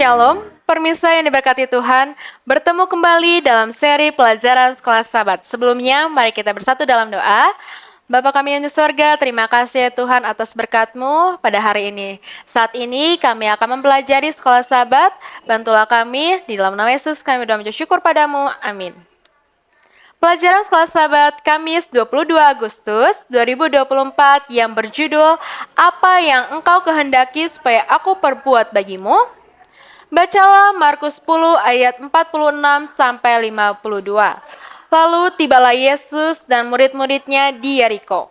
Shalom, permisa yang diberkati Tuhan, bertemu kembali dalam seri pelajaran sekolah Sabat. Sebelumnya, mari kita bersatu dalam doa. Bapa kami yang di surga, terima kasih ya Tuhan atas berkat-Mu pada hari ini. Saat ini kami akan mempelajari sekolah Sabat, bantulah kami, di dalam nama Yesus kami berdoa mengucap syukur padamu, amin. Pelajaran sekolah Sabat Kamis 22 Agustus 2024 yang berjudul Apa yang engkau kehendaki supaya aku perbuat bagimu? Bacalah Markus 10 ayat 46 sampai 52. Lalu tibalah Yesus dan murid-muridnya di Yeriko.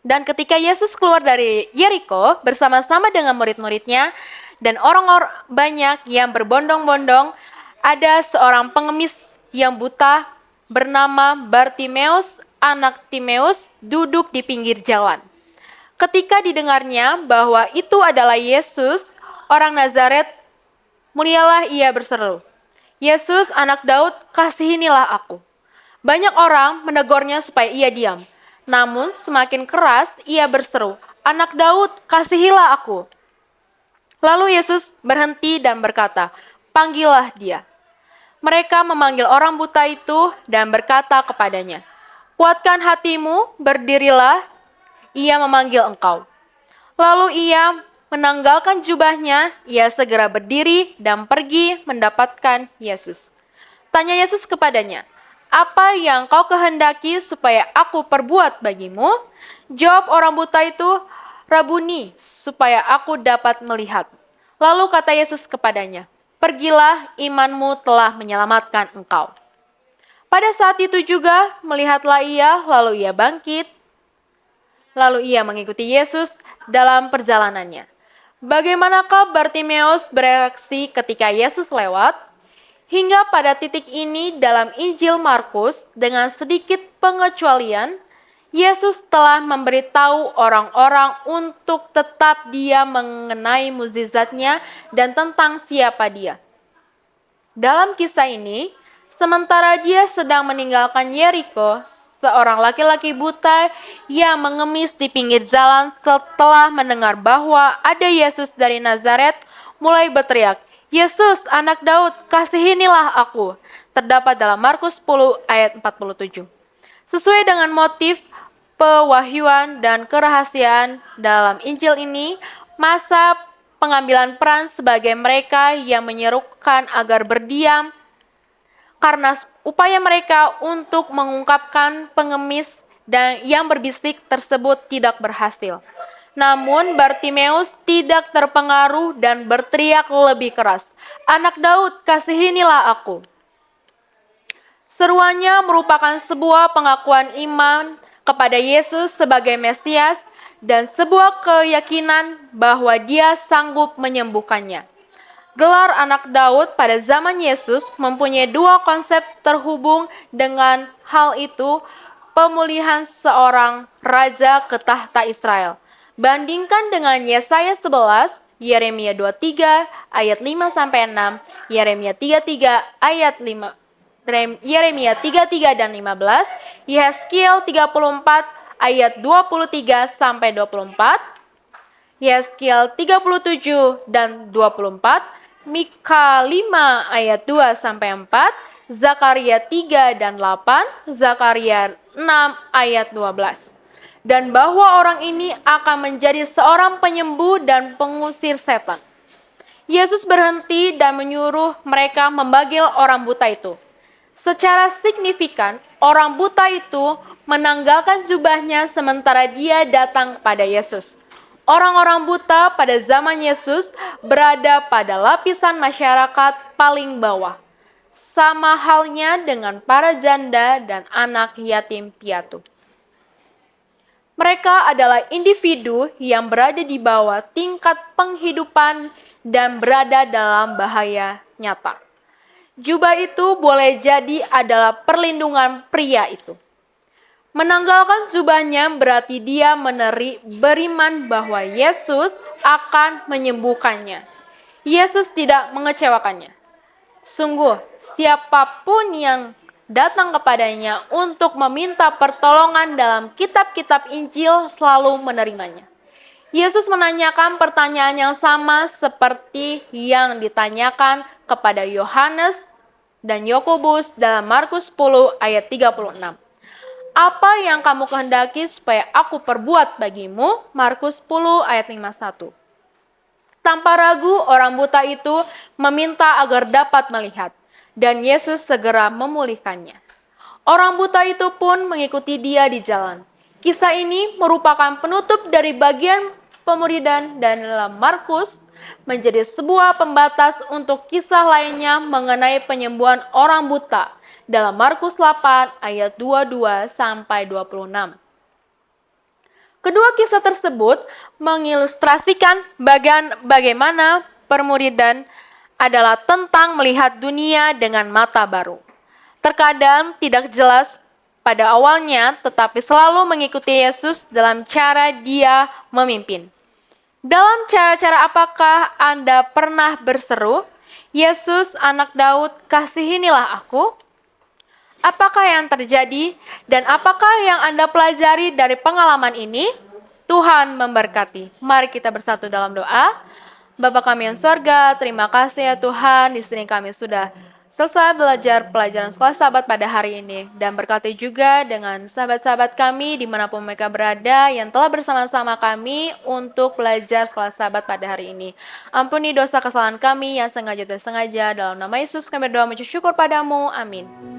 Dan ketika Yesus keluar dari Yeriko bersama-sama dengan murid-muridnya dan orang-orang banyak yang berbondong-bondong, ada seorang pengemis yang buta bernama Bartimeus, anak Timeus, duduk di pinggir jalan. Ketika didengarnya bahwa itu adalah Yesus, orang Nazaret, mulialah ia berseru, "Yesus, anak Daud, kasihinilah aku." Banyak orang menegurnya supaya ia diam. Namun semakin keras ia berseru, "Anak Daud, kasihilah aku." Lalu Yesus berhenti dan berkata, "Panggillah dia." Mereka memanggil orang buta itu dan berkata kepadanya, "Kuatkan hatimu, berdirilah, ia memanggil engkau." Lalu ia menanggalkan jubahnya, ia segera berdiri dan pergi mendapatkan Yesus. Tanya Yesus kepadanya, "Apa yang kau kehendaki supaya aku perbuat bagimu?" Jawab orang buta itu, "Rabuni, supaya aku dapat melihat." Lalu kata Yesus kepadanya, "Pergilah, imanmu telah menyelamatkan engkau." Pada saat itu juga melihatlah ia, lalu ia bangkit. Lalu ia mengikuti Yesus dalam perjalanannya. Bagaimanakah Bartimeus bereaksi ketika Yesus lewat? Hingga pada titik ini dalam Injil Markus, dengan sedikit pengecualian, Yesus telah memberitahu orang-orang untuk tetap dia mengenai mukjizatnya dan tentang siapa dia. Dalam kisah ini, sementara dia sedang meninggalkan Yeriko, seorang laki-laki buta yang mengemis di pinggir jalan setelah mendengar bahwa ada Yesus dari Nazaret mulai berteriak, "Yesus, anak Daud, kasihinilah aku." Terdapat dalam Markus 10 ayat 47. Sesuai dengan motif pewahyuan dan kerahasiaan dalam Injil ini, masa pengambilan peran sebagai mereka yang menyerukan agar berdiam karena upaya mereka untuk mengungkapkan pengemis dan yang berbisik tersebut tidak berhasil. Namun Bartimeus tidak terpengaruh dan berteriak lebih keras, "Anak Daud, kasihinilah aku." Seruannya merupakan sebuah pengakuan iman kepada Yesus sebagai Mesias dan sebuah keyakinan bahwa dia sanggup menyembuhkannya. Gelar anak Daud pada zaman Yesus mempunyai dua konsep terhubung dengan hal itu, pemulihan seorang raja ke tahta Israel. Bandingkan dengan Yesaya 11, Yeremia 23 ayat 5-6, Yeremia 33 ayat 5, Yeremia 33 dan 15, Yehezkiel 34 ayat 23-24, Yehezkiel 37 dan 24, Mika 5 ayat 2-4, Zakaria 3 dan 8, Zakaria 6 ayat 12. Dan bahwa orang ini akan menjadi seorang penyembuh dan pengusir setan. Yesus berhenti dan menyuruh mereka memanggil orang buta itu. Secara signifikan, orang buta itu menanggalkan jubahnya sementara dia datang kepada Yesus. Orang-orang buta pada zaman Yesus berada pada lapisan masyarakat paling bawah. Sama halnya dengan para janda dan anak yatim piatu. Mereka adalah individu yang berada di bawah tingkat penghidupan dan berada dalam bahaya nyata. Jubah itu boleh jadi adalah perlindungan pria itu. Menanggalkan jubahnya berarti dia beriman bahwa Yesus akan menyembuhkannya. Yesus tidak mengecewakannya. Sungguh, siapapun yang datang kepadanya untuk meminta pertolongan dalam kitab-kitab Injil selalu menerimanya. Yesus menanyakan pertanyaan yang sama seperti yang ditanyakan kepada Yohanes dan Yakobus dalam Markus 10 ayat 36. Apa yang kamu kehendaki supaya aku perbuat bagimu? Markus 10 ayat 51. Tanpa ragu, orang buta itu meminta agar dapat melihat, dan Yesus segera memulihkannya. Orang buta itu pun mengikuti dia di jalan. Kisah ini merupakan penutup dari bagian pemuridan dan dalam Markus menjadi sebuah pembatas untuk kisah lainnya mengenai penyembuhan orang buta dalam Markus 8 ayat 22 sampai 26. Kedua kisah tersebut mengilustrasikan bagaimana permuridan adalah tentang melihat dunia dengan mata baru. Terkadang tidak jelas pada awalnya, tetapi selalu mengikuti Yesus dalam cara dia memimpin. Dalam cara-cara apakah Anda pernah berseru, "Yesus, anak Daud, kasihinilah aku"? Apakah yang terjadi dan apakah yang Anda pelajari dari pengalaman ini? Tuhan memberkati. Mari kita bersatu dalam doa. Bapa kami yang sorga, terima kasih ya Tuhan, di sini kami sudah selesai belajar pelajaran sekolah sahabat pada hari ini. Dan berkati juga dengan sahabat-sahabat kami dimanapun mereka berada yang telah bersama-sama kami untuk belajar sekolah sahabat pada hari ini. Ampuni dosa kesalahan kami yang sengaja dan sengaja. Dalam nama Yesus kami berdoa mengucap syukur padamu. Amin.